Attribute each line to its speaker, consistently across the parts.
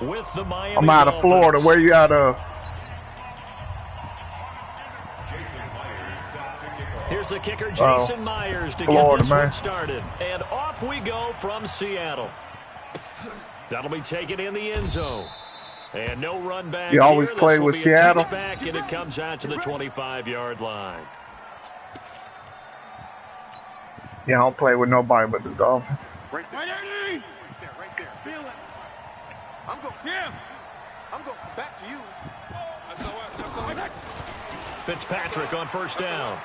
Speaker 1: With the Miami
Speaker 2: I'm out of Florida. Where you out of?
Speaker 1: Here's the kicker, Jason Myers, to
Speaker 2: Florida,
Speaker 1: get this
Speaker 2: man.
Speaker 1: one started. And off we go from Seattle. That'll be taken in the end zone. And no run back.
Speaker 2: You always
Speaker 1: here.
Speaker 2: play with Seattle?
Speaker 1: Back, and it comes out to the 25-yard line.
Speaker 2: Yeah, I don't play with nobody but the Dolphins.
Speaker 3: Right there. Right there. Feel it. I'm going. Yeah. I'm going back to you. That's
Speaker 1: Fitzpatrick on first down.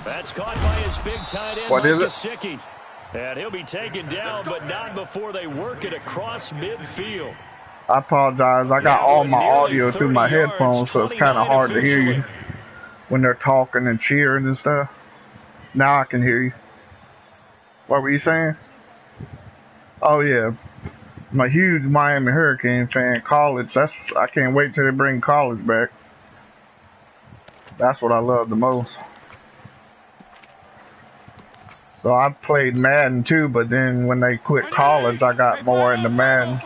Speaker 1: That's caught by his big tight end, Mike Gesicki. And he'll be taken down, but not before they work it across midfield.
Speaker 2: I apologize. I got all my audio through my headphones, so it's kind of hard to hear you when they're talking and cheering and stuff. Now I can hear you. What were you saying? Oh, yeah. I'm a huge Miami Hurricane fan. College, I can't wait till they bring college back. That's what I love the most. So I played Madden too, but then when they quit college, I got more into Madden.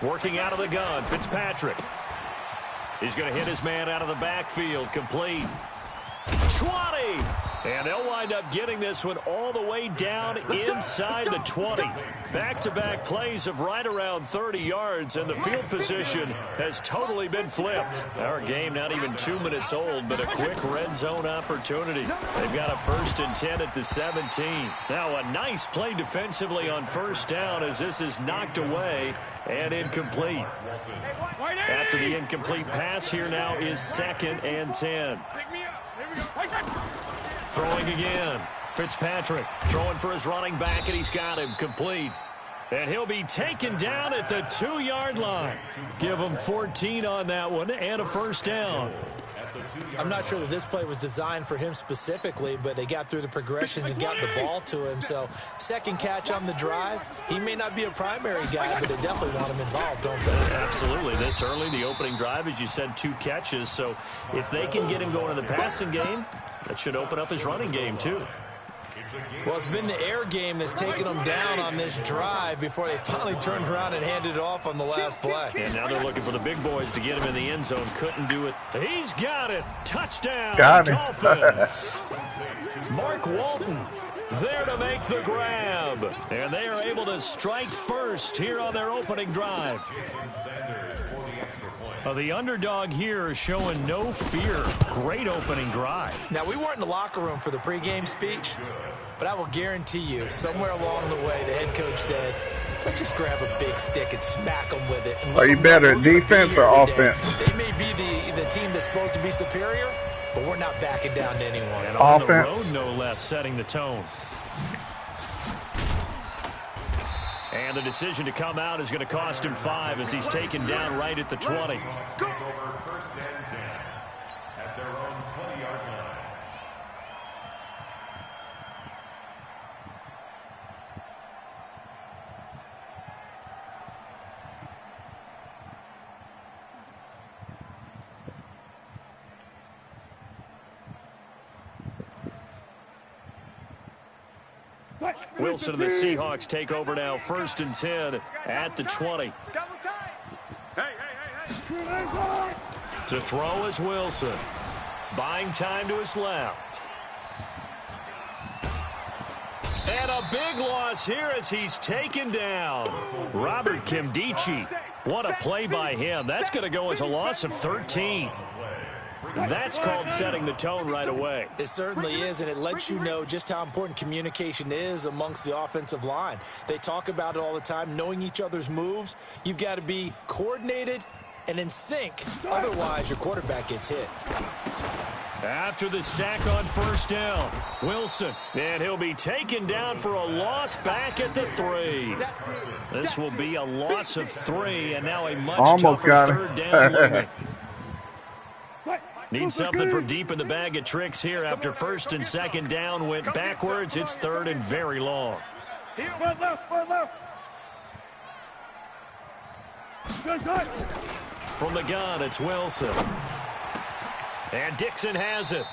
Speaker 1: Working out of the gun, Fitzpatrick. He's going to hit his man out of the backfield, complete. 20! And they'll wind up getting this one all the way down inside the 20. Back-to-back plays of right around 30 yards, and the field position has totally been flipped. Our game not even 2 minutes old, but a quick red zone opportunity. They've got a 1st and 10 at the 17. Now a nice play defensively on first down as this is knocked away and incomplete. After the incomplete pass, here now is 2nd and 10. Throwing again. Fitzpatrick throwing for his running back, and he's got him complete. And he'll be taken down at the 2-yard line. Give him 14 on that one and a first down.
Speaker 4: I'm not sure that this play was designed for him specifically, but they got through the progressions and got the ball to him. So second catch on the drive. He may not be a primary guy, but they definitely want him involved, don't they?
Speaker 1: Absolutely. This early, the opening drive, as you said, 2 catches. So if they can get him going in the passing game, that should open up his running game too.
Speaker 4: Well, it's been the air game that's taken them down on this drive before they finally turned around and handed it off on the last play.
Speaker 1: And now they're looking for the big boys to get him in the end zone. Couldn't do it. He's got it. Touchdown, Dolphins. Mark Walton there to make the grab. And they are able to strike first here on their opening drive. The underdog here is showing no fear. Great opening drive.
Speaker 4: Now, we weren't in the locker room for the pregame speech, but I will guarantee you, somewhere along the way, the head coach said, let's just grab a big stick and smack them with it.
Speaker 2: Are you better at defense or offense?
Speaker 4: They may be the team that's supposed to be superior, but we're not backing down to anyone.
Speaker 1: And on the road, no less, setting the tone. And the decision to come out is going to cost him 5 as he's taken down right at the 20. Wilson and the Seahawks take over now, 1st and 10 at the 20. To throw is Wilson. Buying time to his left. And a big loss here as he's taken down. Robert Kimdichie. What a play by him. That's going to go as a loss of 13. That's called setting the tone right away.
Speaker 4: It certainly is, and it lets you know just how important communication is amongst the offensive line. They talk about it all the time, knowing each other's moves. You've got to be coordinated and in sync. Otherwise, your quarterback gets hit.
Speaker 1: After the sack on first down, Wilson, and he'll be taken down for a loss back at the 3. This will be a loss of 3, and now a much tougher third down limit. Need something from deep in the bag of tricks here after 1st and 2nd down went backwards. It's 3rd and very long. From the gun, it's Wilson. And Dixon has it.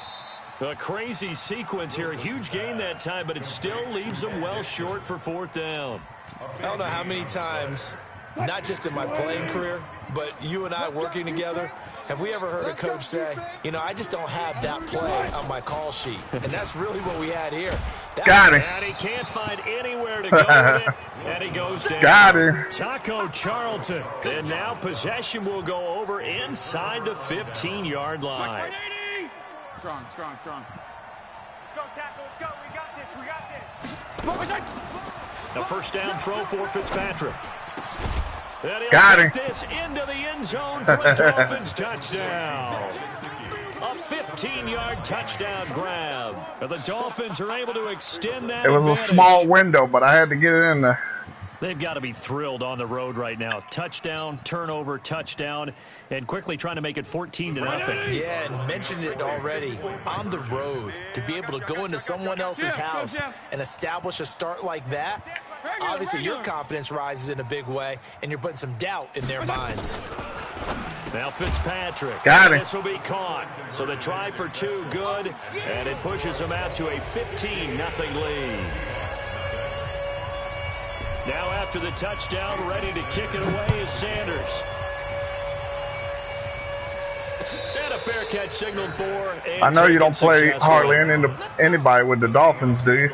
Speaker 1: A crazy sequence here. A huge gain that time, but it still leaves them well short for 4th down.
Speaker 4: I don't know how many times, not just in my playing career, but you and I working together, have we ever heard a coach say, you know, I just don't have that play on my call sheet. And that's really what we had here.
Speaker 2: Got him.
Speaker 1: And he can't find anywhere to go with it. And he goes down.
Speaker 2: Got him.
Speaker 1: Taco Charlton. And now possession will go over inside the 15-yard line.
Speaker 3: Strong. Let's go, Taco. Let's go. We got this.
Speaker 1: A first down throw for Fitzpatrick. And he'll
Speaker 2: Got
Speaker 1: take
Speaker 2: him.
Speaker 1: this into the end zone for a Dolphins touchdown. A 15-yard touchdown grab. And the Dolphins are able to extend that
Speaker 2: It was
Speaker 1: advantage.
Speaker 2: a small window, but I had to get it in there.
Speaker 1: They've got to be thrilled on the road right now. Touchdown, turnover, touchdown, and quickly trying to make it 14-0.
Speaker 4: Yeah, and mentioned it already. On the road, to be able to go into someone else's house and establish a start like that, obviously your confidence rises in a big way, and you're putting some doubt in their minds.
Speaker 1: Now Fitzpatrick.
Speaker 2: Got it.
Speaker 1: This will be caught. So the try for 2, good, and it pushes them out to a 15-0 lead. Now after the touchdown, ready to kick it away is Sanders. And a fair catch signaled for.
Speaker 2: I know you don't play hardly anybody with the Dolphins, do you?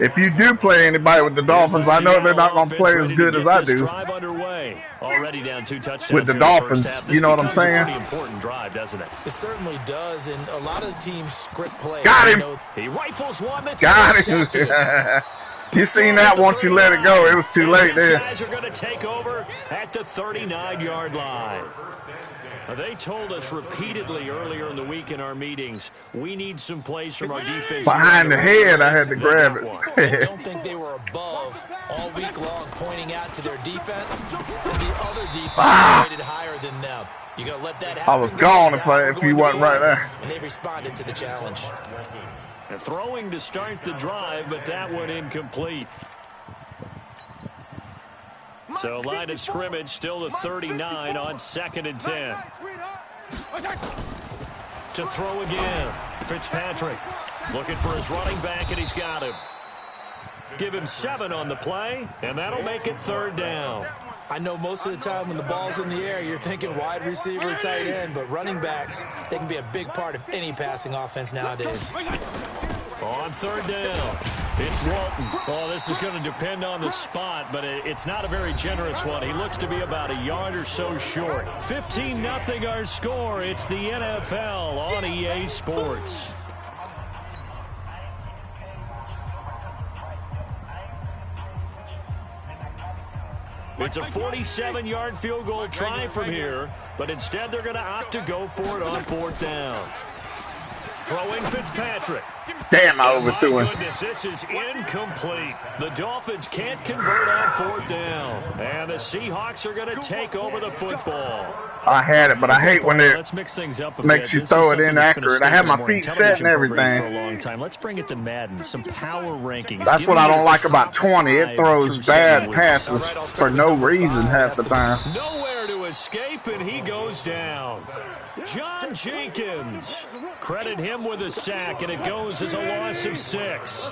Speaker 2: If you do play anybody with the Dolphins, I know they're not going to play as good as I do.
Speaker 1: Drive underway. Already down 2 touchdowns
Speaker 2: With the
Speaker 1: here in
Speaker 2: Dolphins,
Speaker 1: first half.
Speaker 2: you know what I'm
Speaker 1: This becomes a
Speaker 2: saying?
Speaker 1: pretty important drive, doesn't it?
Speaker 4: It certainly does, and a lot of teams script plays.
Speaker 2: Got him.
Speaker 1: He rifles one that's
Speaker 2: Got him.
Speaker 1: intercepted.
Speaker 2: You seen that once you let it go. It was too late
Speaker 1: These
Speaker 2: there.
Speaker 1: guys are going to take over at the 39-yard line. Now, they told us repeatedly earlier in the week in our meetings, we need some plays from our defense.
Speaker 2: Behind the head, I had to grab
Speaker 4: I
Speaker 2: it.
Speaker 4: don't think they were above all week long pointing out to their defense, and the other defense is rated higher than them. You're going to let that happen.
Speaker 2: I was gone if you wasn't right there.
Speaker 4: And they responded to the challenge.
Speaker 1: And throwing to start the drive, but that one incomplete. So line of scrimmage still the 39 on 2nd and 10. To throw again. Fitzpatrick looking for his running back, and he's got him. Give him 7 on the play, and that'll make it 3rd down.
Speaker 4: I know most of the time when the ball's in the air, you're thinking wide receiver, tight end, but running backs, they can be a big part of any passing offense nowadays.
Speaker 1: On 3rd down, it's Walton. Oh, this is going to depend on the spot, but it's not a very generous one. He looks to be about a yard or so short. 15-0 our score. It's the NFL on EA Sports. It's a 47-yard field goal try from here, but instead they're going to opt to go for it on 4th down. Throwing Fitzpatrick.
Speaker 2: Damn, I overthrew
Speaker 1: My
Speaker 2: him.
Speaker 1: goodness, this is incomplete. The Dolphins can't convert on 4th down. And the Seahawks are going to take over the football.
Speaker 2: I had it, but I hate when it
Speaker 1: Let's mix things up a
Speaker 2: makes
Speaker 1: bit.
Speaker 2: you
Speaker 1: This
Speaker 2: throw
Speaker 1: is
Speaker 2: it
Speaker 1: something that's been a
Speaker 2: inaccurate. I had
Speaker 1: staple
Speaker 2: my
Speaker 1: of
Speaker 2: feet set
Speaker 1: television
Speaker 2: and
Speaker 1: programs
Speaker 2: everything.
Speaker 1: for a long time. Let's bring it to Madden. Some power rankings.
Speaker 2: That's
Speaker 1: Give
Speaker 2: what
Speaker 1: me
Speaker 2: I
Speaker 1: your
Speaker 2: don't like about
Speaker 1: top
Speaker 2: 20. It
Speaker 1: 5
Speaker 2: throws
Speaker 1: through
Speaker 2: bad
Speaker 1: 7 weeks.
Speaker 2: passes for no reason half the time.
Speaker 1: Nowhere to escape, and he goes down. John Jenkins. Credit him with a sack, and it goes as a loss of 6.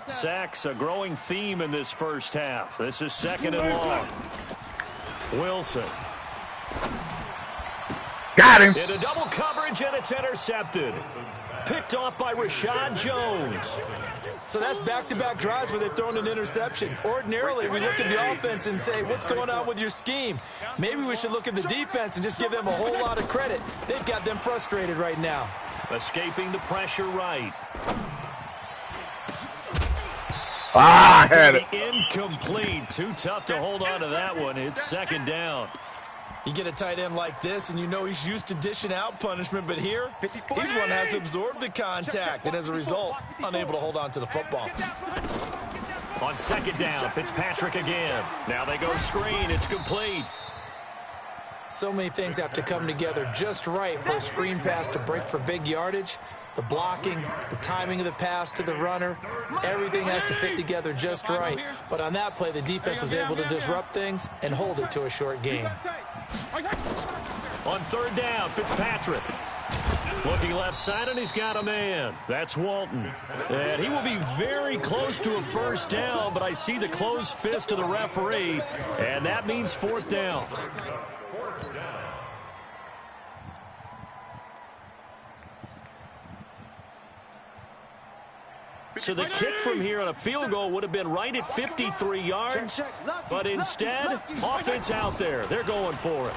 Speaker 1: Sacks a growing theme in this first half. This is 2nd and long. Wilson.
Speaker 2: Got him.
Speaker 1: Into double coverage, and it's intercepted. Picked off by Rashad Jones.
Speaker 4: So that's back-to-back drives where they've thrown an interception. Ordinarily, we look at the offense and say, what's going on with your scheme? Maybe we should look at the defense and just give them a whole lot of credit. They've got them frustrated right now.
Speaker 1: Escaping the pressure right.
Speaker 2: I had it.
Speaker 1: Incomplete. Too tough to hold on to that one. It's 2nd down.
Speaker 4: You get a tight end like this, and you know he's used to dishing out punishment, but here, he's one that has to absorb the contact, and as a result, unable to hold on to the football.
Speaker 1: On 2nd down, Fitzpatrick again. Now they go screen. It's complete.
Speaker 4: So many things have to come together just right for a screen pass to break for big yardage. The blocking, the timing of the pass to the runner, everything has to fit together just right. But on that play, the defense was able to disrupt things and hold it to a short gain.
Speaker 1: On 3rd down, Fitzpatrick. Looking left side, and he's got a man. That's Walton. And he will be very close to a first down, but I see the closed fist of the referee, and that means fourth down. So the kick from here on a field goal would have been right at 53 yards, but instead, offense out there. They're going for it.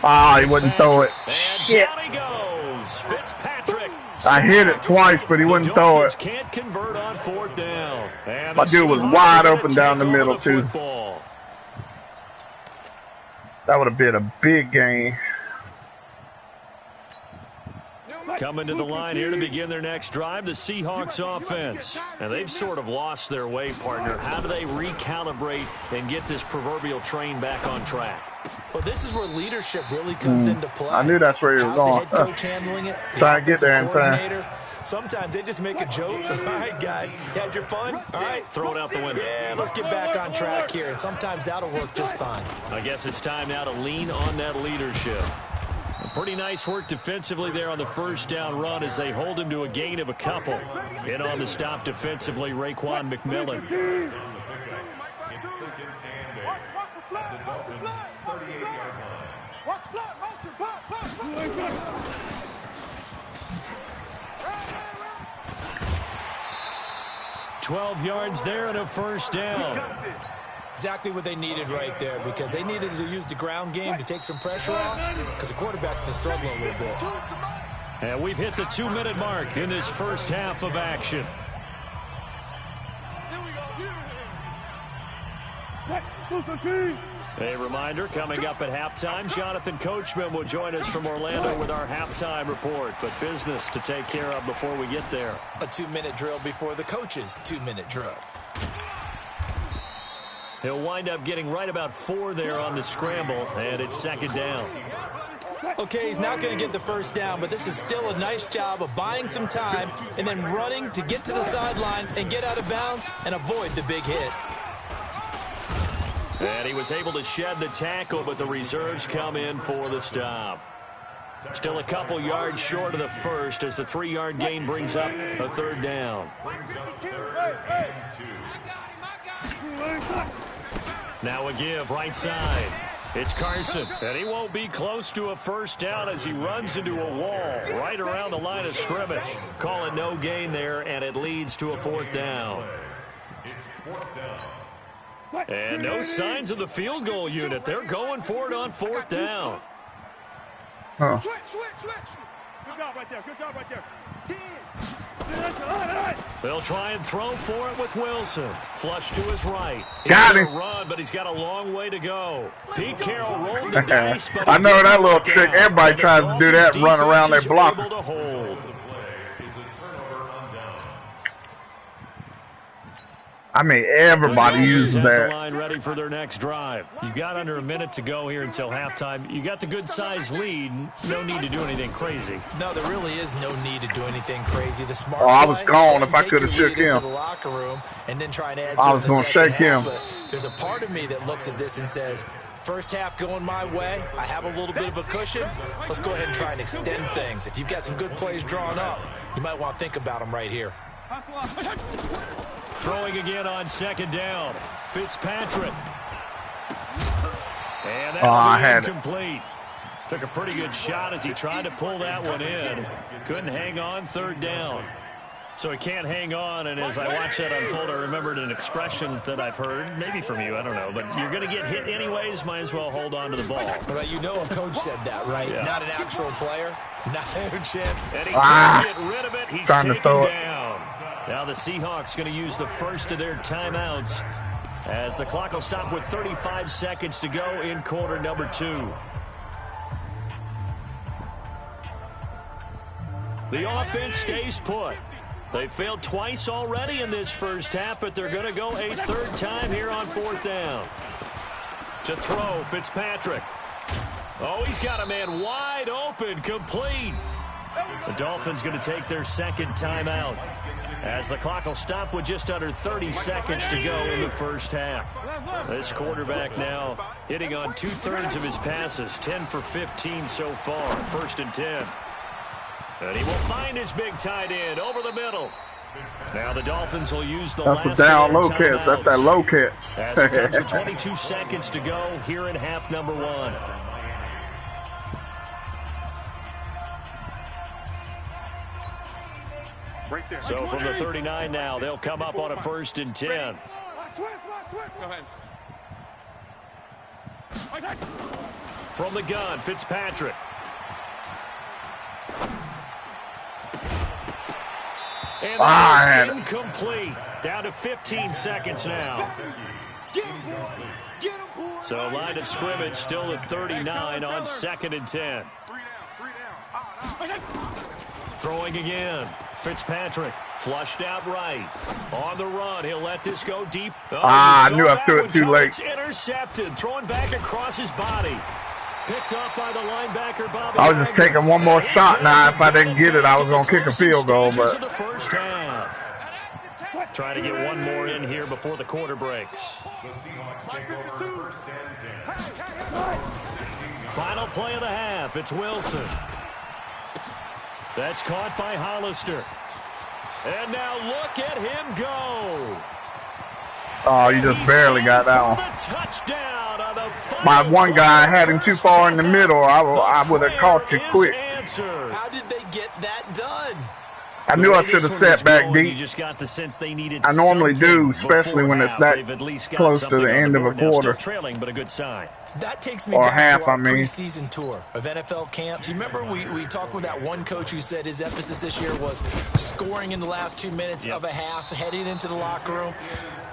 Speaker 2: Ah, he wouldn't throw it.
Speaker 1: And
Speaker 2: Shit.
Speaker 1: down he goes. Fitzpatrick.
Speaker 2: I hit it twice, but he wouldn't throw it.
Speaker 1: Can't convert on fourth down. And
Speaker 2: My dude was wide open down the middle, too.
Speaker 1: Football.
Speaker 2: That would have been a big game.
Speaker 1: Coming to the line here to begin their next drive, the Seahawks offense. And they've sort of lost their way, partner. How do they recalibrate and get this proverbial train back on track?
Speaker 4: Well, this is where leadership really comes into play.
Speaker 2: I knew that's where he was going.
Speaker 4: How's the head coach handling it?
Speaker 2: Try to get there in time.
Speaker 4: Sometimes they just make a joke. All right, guys, had your fun? All right,
Speaker 1: throw it out the window.
Speaker 4: Yeah, let's get back on track here. And sometimes that'll work just fine.
Speaker 1: I guess it's time now to lean on that leadership. Pretty nice work defensively there on the first down run as they hold him to a gain of a couple. In on the stop defensively, Raekwon McMillan.
Speaker 3: Watch the block, motion, block.
Speaker 1: 12 yards there and a first down.
Speaker 4: Exactly what they needed right there, because they needed to use the ground game to take some pressure off, because the quarterback's been struggling a little bit.
Speaker 1: And we've hit the 2-minute mark in this first half of action. A reminder, coming up at halftime, Jonathan Coachman will join us from Orlando with our halftime report, but business to take care of before we get there.
Speaker 4: A 2-minute drill before the coach's 2-minute drill.
Speaker 1: He'll wind up getting right about 4 there on the scramble, and it's second down.
Speaker 4: Okay, he's not going to get the first down, but this is still a nice job of buying some time and then running to get to the sideline and get out of bounds and avoid the big hit.
Speaker 1: And he was able to shed the tackle, but the reserves come in for the stop. Still a couple yards short of the first as the 3-yard gain brings up a third down. Now a give right side. It's Carson, and he won't be close to a first down as he runs into a wall right around the line of scrimmage. Call it no gain there, and it leads to a fourth down. And no signs of the field goal unit. They're going for it on fourth down.
Speaker 2: Huh.
Speaker 3: Switch. Good job right there. Good job right there. 10.
Speaker 1: They'll try and throw for it with Wilson. Flush to his right.
Speaker 2: Got him.
Speaker 1: Run, but he's got a long way to go. Pete Carroll rolled the dice, but
Speaker 2: I know that little trick. Everybody tries to do that, run around their block.
Speaker 1: Able to hold.
Speaker 2: I mean, everybody uses that.
Speaker 1: Line ready for their next drive. You've got under a minute to go here until halftime. You got the good-sized lead. No need to do anything crazy.
Speaker 4: No, there really is no need to do anything crazy. The smart
Speaker 2: I was
Speaker 4: play,
Speaker 2: gone if I could have shook him.
Speaker 4: To the locker room and then try and add
Speaker 2: I was going to shake him.
Speaker 4: But there's a part of me that looks at this and says, first half going my way. I have a little bit of a cushion. Let's go ahead and try and extend things. If you've got some good plays drawn up, you might want to think about them right here.
Speaker 1: Throwing again on second down. Fitzpatrick. And
Speaker 2: I had it.
Speaker 1: incomplete. Took a pretty good shot as he tried to pull that one in. Couldn't hang on, third down. So he can't hang on, and as I watched that unfold, I remembered an expression that I've heard, maybe from you, I don't know, but you're going to get hit anyways, might as well hold on to the ball.
Speaker 4: But you know a coach said that, right?
Speaker 1: Yeah.
Speaker 4: Not an actual player. Not a chip.
Speaker 1: And he can't get rid of it. He's
Speaker 2: Trying to
Speaker 1: taken
Speaker 2: throw it.
Speaker 1: down. Now the Seahawks going to use the first of their timeouts as the clock will stop with 35 seconds to go in quarter number 2. The offense stays put. They failed twice already in this first half, but they're going to go a third time here on fourth down. To throw, Fitzpatrick. Oh, he's got a man wide open, complete. The Dolphins going to take their second timeout as the clock will stop with just under 30 seconds to go in the first half. This quarterback now hitting on 2/3 of his passes, 10 for 15 so far, 1st and 10. And he will find his big tight end over the middle. Now the Dolphins will use the
Speaker 2: That's
Speaker 1: last
Speaker 2: a down low
Speaker 1: timeouts.
Speaker 2: catch. That's that low catch.
Speaker 1: As it comes with 22 seconds to go here in half number 1.
Speaker 3: Right there.
Speaker 1: So from the 39 now, they'll come up on a 1st and 10.
Speaker 3: Go ahead.
Speaker 1: From the gun, Fitzpatrick. And that is incomplete. Down to 15 seconds now. So line of scrimmage still at 39 on 2nd and 10. Throwing again. Fitzpatrick flushed out right. On the run, he'll let this go deep. Oh,
Speaker 2: I knew I threw it too late.
Speaker 1: It's intercepted. Throwing back across his body. Picked up by the linebacker, Bobby.
Speaker 2: I was just taking one more shot now. If I didn't get it, I was going to kick a field goal. But
Speaker 1: the first half. Trying to get one more in here before the quarter breaks. Final play of the half. It's Wilson. That's caught by Hollister. And now look at him go.
Speaker 2: Oh, you just barely got that one.
Speaker 1: Touchdown on the
Speaker 2: My one guy had him too far in the middle. I would have caught you quick.
Speaker 4: How did they get that done?
Speaker 2: I knew I should have sat back deep. I normally do, especially when it's that close to the end of a quarter.
Speaker 1: Trailing, but a good sign.
Speaker 4: That takes me
Speaker 2: Or
Speaker 4: back
Speaker 2: half,
Speaker 4: to our
Speaker 2: I mean.
Speaker 4: preseason tour of NFL camps. You remember we talked with that one coach who said his emphasis this year was scoring in the last 2 minutes of a half, heading into the locker room.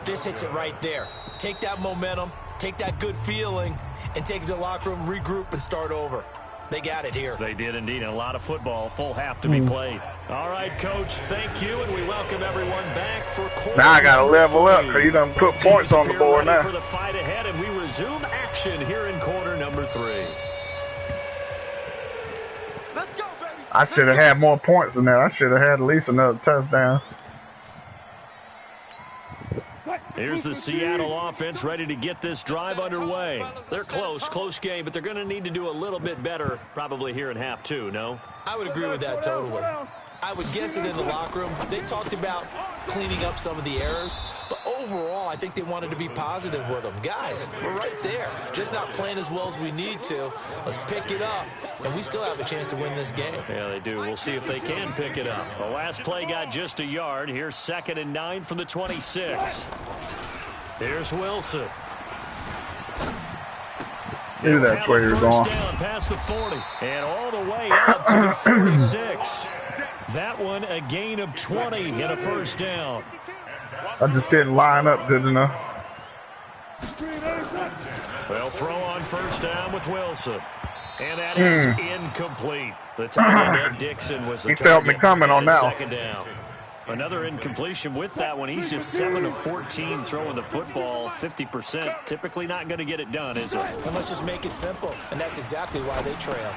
Speaker 4: This hits it right there. Take that momentum, take that good feeling, and take it to the locker room, regroup, and start over. They got it here.
Speaker 1: They did indeed, and a lot of football, full half to be played. All right, Coach, thank you, and we welcome everyone back for quarter.
Speaker 2: Now I got to level up because you done put points on the board now.
Speaker 1: For the fight ahead, and we resume action here in quarter number 3.
Speaker 3: Let's go, baby.
Speaker 2: I should have had more points than that. I should have had at least another touchdown.
Speaker 1: Here's the Seattle offense ready to get this drive underway. They're close game, but they're going to need to do a little bit better probably here in half 2, no?
Speaker 4: I would agree with that totally. I would guess it in the locker room. They talked about cleaning up some of the errors, but overall, I think they wanted to be positive with them. Guys, we're right there. Just not playing as well as we need to. Let's pick it up, and we still have a chance to win this game.
Speaker 1: Yeah, they do. We'll see if they can pick it up. The last play got just a yard. Here's 2nd and 9 from the 26. Here's Wilson.
Speaker 2: Knew that's where you're going.
Speaker 1: Down past the 40 and all the way up to the 46. That one a gain of 20 in a first down.
Speaker 2: I just didn't line up good enough.
Speaker 1: They'll throw on first down with Wilson. And that is incomplete. The tight end, Dixon, was the
Speaker 2: He felt me coming on that one.
Speaker 1: 2nd down. Another incompletion with that one. He's just 7 of 14 throwing the football, 50%. Typically not going to get it done, is it?
Speaker 4: And let's just make it simple, and that's exactly why they trail.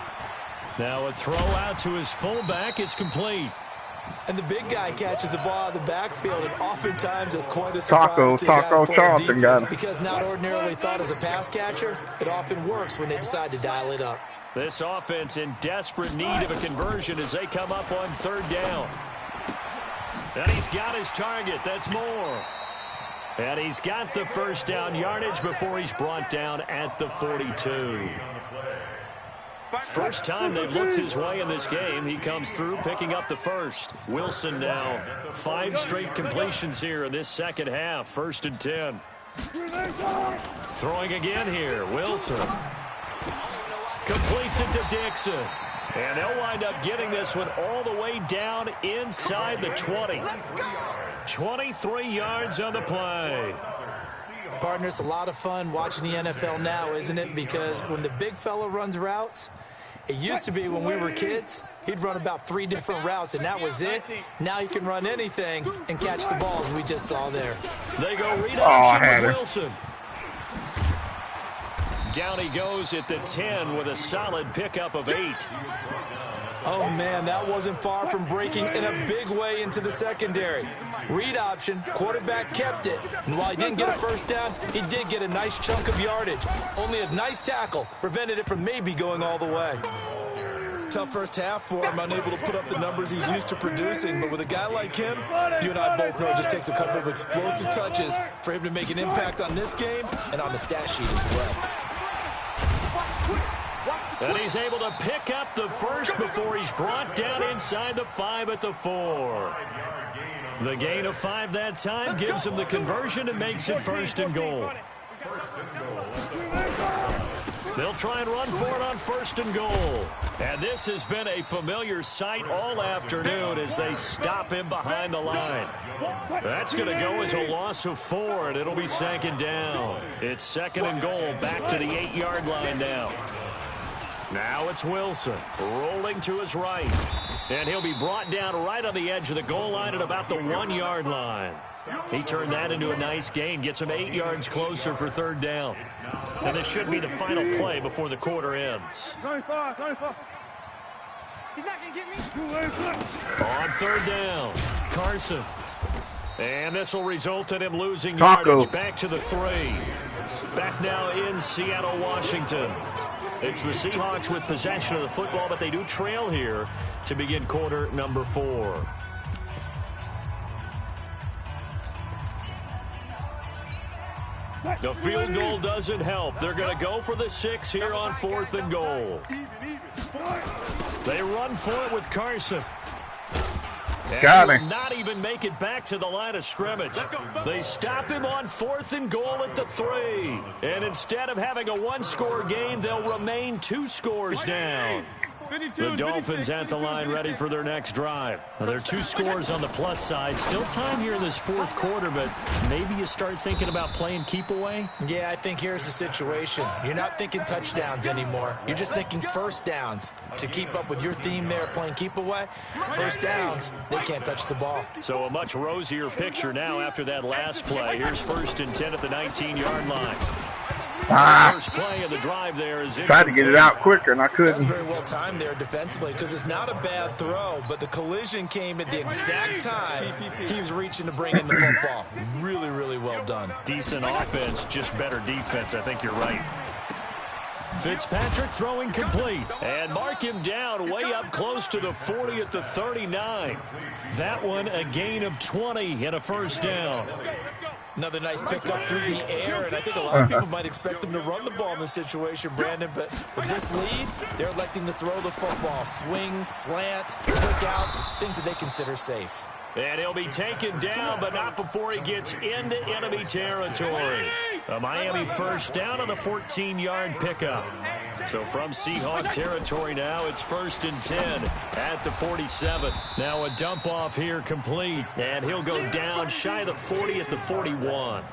Speaker 1: Now a throw out to his fullback is complete.
Speaker 4: And the big guy catches the ball out of the backfield, and oftentimes it's quite a surprise to the
Speaker 2: Taco
Speaker 4: guys
Speaker 2: Charlton got it.
Speaker 4: because not ordinarily thought as a pass catcher, it often works when they decide to dial it up.
Speaker 1: This offense in desperate need of a conversion as they come up on 3rd down. And he's got his target. That's Moore. And he's got the first down yardage before he's brought down at the 42. First time they've looked his way in this game. He comes through picking up the first. Wilson now 5 straight completions here in this second half. 1st and 10. Throwing again here. Wilson completes it to Dixon. And they'll wind up getting this one all the way down inside the 20. 23 yards on the play.
Speaker 4: Partner, it's a lot of fun watching the NFL now, isn't it? Because when the big fella runs routes, it used to be when we were kids, he'd run about 3 different routes, and that was it. Now he can run anything and catch the ball, as we just saw there.
Speaker 1: They go read action with Wilson. Down he goes at the 10 with a solid pickup of 8.
Speaker 4: Oh, man, that wasn't far from breaking in a big way into the secondary. Read option, quarterback kept it. And while he didn't get a first down, he did get a nice chunk of yardage. Only a nice tackle prevented it from maybe going all the way. Tough first half for him, unable to put up the numbers he's used to producing. But with a guy like him, you and I both know it just takes a couple of explosive touches for him to make an impact on this game and on the stat sheet as well.
Speaker 1: And he's able to pick up the first before he's brought down inside the 5 at the 4. The gain of 5 that time gives him the conversion and makes it 1st and goal. They'll try and run for it on 1st and goal. And this has been a familiar sight all afternoon as they stop him behind the line. That's going to go as a loss of 4, and it'll be 2nd down. It's 2nd and goal, back to the 8-yard line now. Now it's Wilson rolling to his right. And he'll be brought down right on the edge of the goal line at about the 1-yard line. He turned that into a nice gain, gets him 8 yards closer for 3rd down. And this should be the final play before the quarter ends.
Speaker 3: He's not going to get me.
Speaker 1: On 3rd down, Carson. And this will result in him losing
Speaker 2: Taco.
Speaker 1: yardage back to the 3. Back now in Seattle, Washington. It's the Seahawks with possession of the football, but they do trail here to begin quarter number 4. The field goal doesn't help. They're going to go for the 6 here on 4th and goal. They run for it with Carson. And
Speaker 2: Got
Speaker 1: he'll
Speaker 2: him.
Speaker 1: not even make it back to the line of scrimmage. They stop him on 4th and goal at the 3. And instead of having a 1-score game, they'll remain 2 scores down. The Dolphins at the line ready for their next drive. Well, there are 2 scores on the plus side. Still time here in this 4th quarter, but maybe you start thinking about playing keep away?
Speaker 4: Yeah, I think here's the situation. You're not thinking touchdowns anymore. You're just thinking 1st downs. To keep up with your theme there, playing keep away, 1st downs, they can't touch the ball.
Speaker 1: So a much rosier picture now after that last play. Here's 1st and 10 at the 19-yard line. First play of the drive there is
Speaker 2: Tried to get it out quicker, and I
Speaker 4: That's
Speaker 2: couldn't.
Speaker 4: very well timed there defensively because it's not a bad throw, but the collision came at the exact time he was reaching to bring in the football. Really, really well done.
Speaker 1: Decent offense, just better defense. I think you're right. Fitzpatrick throwing complete. And mark him down way up close to the 40 at the 39. That one a gain of 20 and a 1st down.
Speaker 4: Another nice pickup through the air, and I think a lot of people might expect them to run the ball in this situation, Brandon, but with this lead, they're electing to throw the football. Swings, slants, quick outs, things that they consider safe.
Speaker 1: And he'll be taken down, but not before he gets into enemy territory. A Miami 1st down on the 14-yard pickup. So from Seahawk territory now, it's 1st and 10 at the 47. Now a dump off here complete, and he'll go down shy of the 40 at the 41.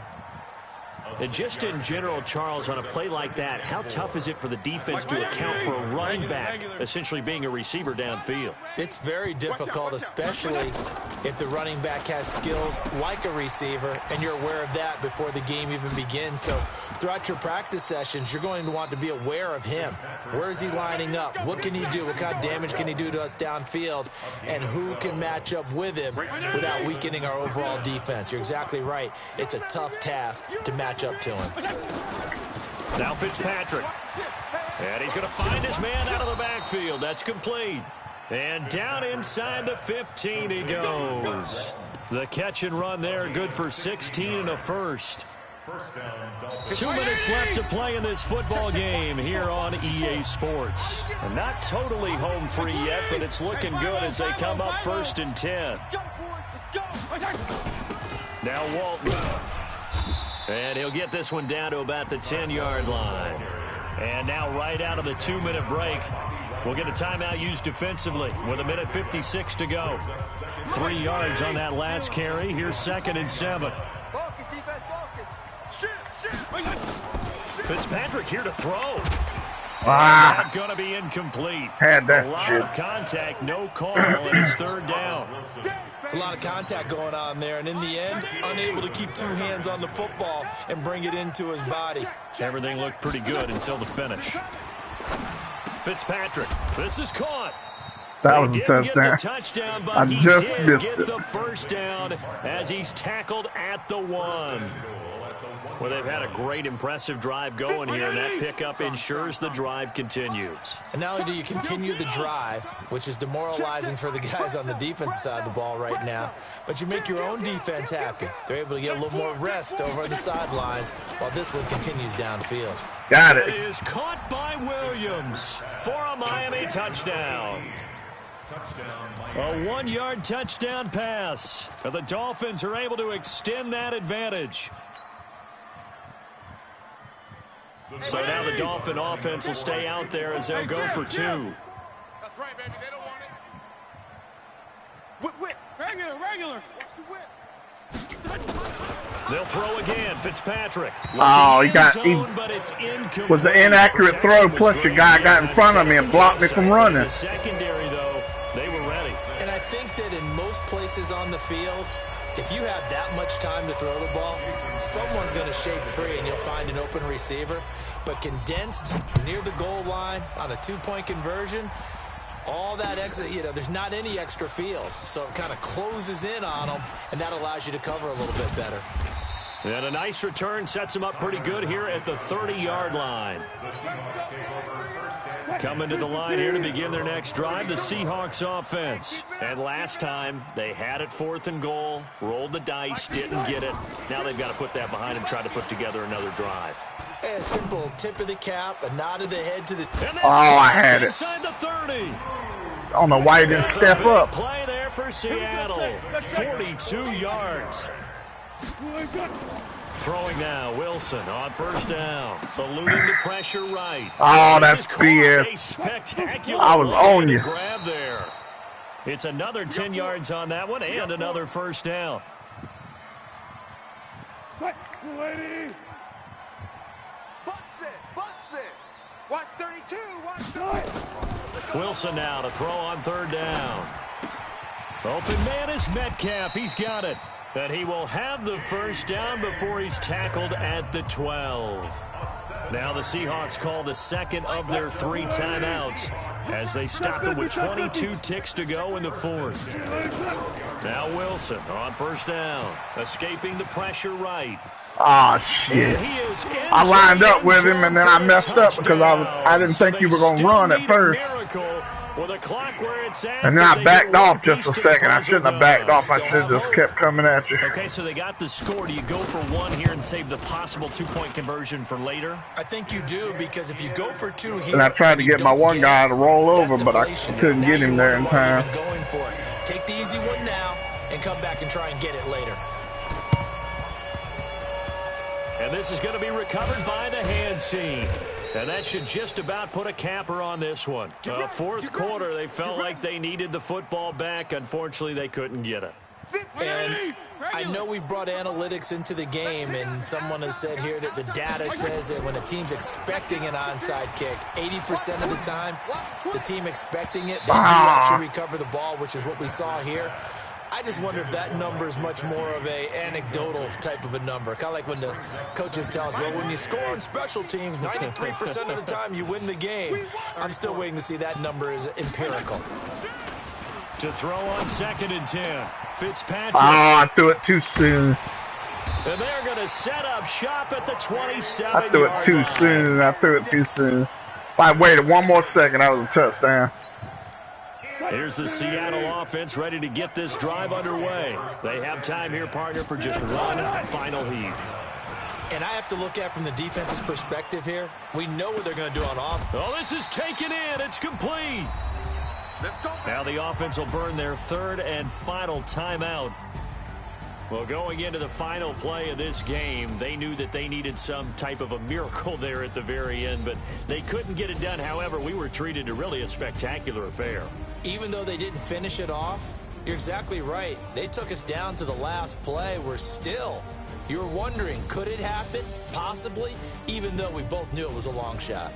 Speaker 1: And just in general, Charles, on a play like that, how tough is it for the defense to account for a running back essentially being a receiver downfield?
Speaker 4: It's very difficult, especially if the running back has skills like a receiver, and you're aware of that before the game even begins. So throughout your practice sessions, you're going to want to be aware of him. Where is he lining up? What can he do? What kind of damage can he do to us downfield? And who can match up with him without weakening our overall defense? You're exactly right. It's a tough task to match up to him.
Speaker 1: Now Fitzpatrick. And he's going to find his man out of the backfield. That's complete. And down inside the 15 he goes. The catch and run there, good for 16 and a 1st. 2 minutes left to play in this football game here on EA Sports. And not totally home free yet, but it's looking good as they come up 1st and 10. Now Walton. And he'll get this one down to about the 10-yard line. And now right out of the 2-minute break, we'll get a timeout used defensively with 1:56 to go. 3 yards on that last carry. Here's 2nd and 7.
Speaker 3: Focus, defense, focus.
Speaker 1: Fitzpatrick here to throw.
Speaker 2: Ah,
Speaker 1: Going to be incomplete.
Speaker 2: had that
Speaker 1: A lot
Speaker 2: shit.
Speaker 1: of contact, no call, and it's 3rd down.
Speaker 4: It's a lot of contact going on there, and in the end, unable to keep 2 hands on the football and bring it into his body.
Speaker 1: Everything looked pretty good until the finish. Fitzpatrick, this is caught.
Speaker 2: That
Speaker 1: He
Speaker 2: was a
Speaker 1: didn't get the
Speaker 2: touchdown.
Speaker 1: touchdown, but
Speaker 2: I
Speaker 1: he
Speaker 2: just
Speaker 1: did
Speaker 2: missed
Speaker 1: get
Speaker 2: it.
Speaker 1: the first down as he's tackled at the 1. Well, they've had a great, impressive drive going here, and that pickup ensures the drive continues.
Speaker 4: And not only do you continue the drive, which is demoralizing for the guys on the defensive side of the ball right now, but you make your own defense happy. They're able to get a little more rest over on the sidelines while this one continues downfield.
Speaker 2: Got
Speaker 1: It
Speaker 2: it.
Speaker 1: is caught by Williams for a Miami touchdown. A 1-yard touchdown pass. And the Dolphins are able to extend that advantage. So now the Dolphin offense will stay out there as they'll go for 2.
Speaker 3: That's right, baby. They don't want it. Whip. Regular. Watch the whip.
Speaker 1: They'll throw again. Fitzpatrick.
Speaker 2: Oh, he got
Speaker 1: But it's incomplete.
Speaker 2: was an inaccurate throw. Plus, the guy got in front of me and blocked me from running.
Speaker 1: The secondary, though, they were ready.
Speaker 4: And I think that in most places on the field, if you have that much time to throw the ball, someone's going to shake free and you'll find an open receiver. But condensed near the goal line on a 2-point conversion, all that exit, there's not any extra field. So it kind of closes in on them, and that allows you to cover a little bit better.
Speaker 1: And a nice return sets him up pretty good here at the 30-yard line. Coming to the line here to begin their next drive, the Seahawks offense. And last time, they had it 4th and goal, rolled the dice, didn't get it. Now they've got to put that behind them, try to put together another drive.
Speaker 4: A simple tip of the cap, a nod of the head to the...
Speaker 2: Oh, I had it.
Speaker 1: Inside the 30.
Speaker 2: I don't know why he didn't step up.
Speaker 1: Play there for Seattle. 42 yards. Throwing now, Wilson on first down. Eluding the pressure right.
Speaker 2: Oh, that's
Speaker 1: This is a
Speaker 2: BS.
Speaker 1: spectacular
Speaker 2: I was on you.
Speaker 1: grab there. It's another 10 yards on that one and another first down.
Speaker 3: Butts it. Watch 32. Watch 30.
Speaker 1: Wilson now to throw on 3rd down. Open man is Metcalf. He's got it. And he will have the first down before he's tackled at the 12. Now the Seahawks call the second of their 3 timeouts as they stop them with 22 ticks to go in the 4th. Now Wilson on first down, escaping the pressure right.
Speaker 2: Oh, shit. I lined up with him, and then I messed up because I didn't think you were going to run at first. And then I backed off just a second. I shouldn't have backed off. I should have just kept coming at you.
Speaker 1: Okay, so they got the score. Do you go for 1 here and save the possible 2-point conversion for later?
Speaker 4: I think you do, because if you go for 2 here...
Speaker 2: And I tried to get my one guy to roll over, but I couldn't get him there in time.
Speaker 4: Going for it. Take the easy one now and come back and try and get it later.
Speaker 1: And this is going to be recovered by the hands team. And that should just about put a capper on this one. 4th quarter, they felt like they needed the football back. Unfortunately, they couldn't get it.
Speaker 4: And I know we brought analytics into the game, and someone has said here that the data says that when a team's expecting an onside kick, 80% of the time, the team expecting it, they do actually recover the ball, which is what we saw here. I just wonder if that number is much more of a anecdotal type of a number. Kind of like when the coaches tell us, well, when you score on special teams, 93% of the time you win the game. I'm still waiting to see that number is empirical.
Speaker 1: To throw on 2nd and 10. Fitzpatrick.
Speaker 2: Oh, I threw it too soon.
Speaker 1: And they're going to set up shop at the 27.
Speaker 2: I threw it too soon. If I waited 1 more second, that was a touchdown.
Speaker 1: Here's the Seattle offense ready to get this drive underway. They have time here, partner, for just one final heave.
Speaker 4: And I have to look at from the defense's perspective here. We know what they're going to do on offense.
Speaker 1: Oh, this is taken in. It's complete. Now the offense will burn their 3rd and final timeout. Well, going into the final play of this game, they knew that they needed some type of a miracle there at the very end, but they couldn't get it done. However, we were treated to really a spectacular affair.
Speaker 4: Even though they didn't finish it off, you're exactly right. They took us down to the last play. You're wondering, could it happen? Possibly, even though we both knew it was a long shot.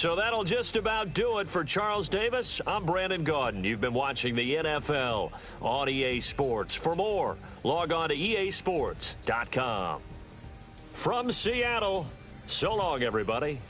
Speaker 1: So that'll just about do it for Charles Davis. I'm Brandon Gaudin. You've been watching the NFL on EA Sports. For more, log on to easports.com. From Seattle, so long, everybody.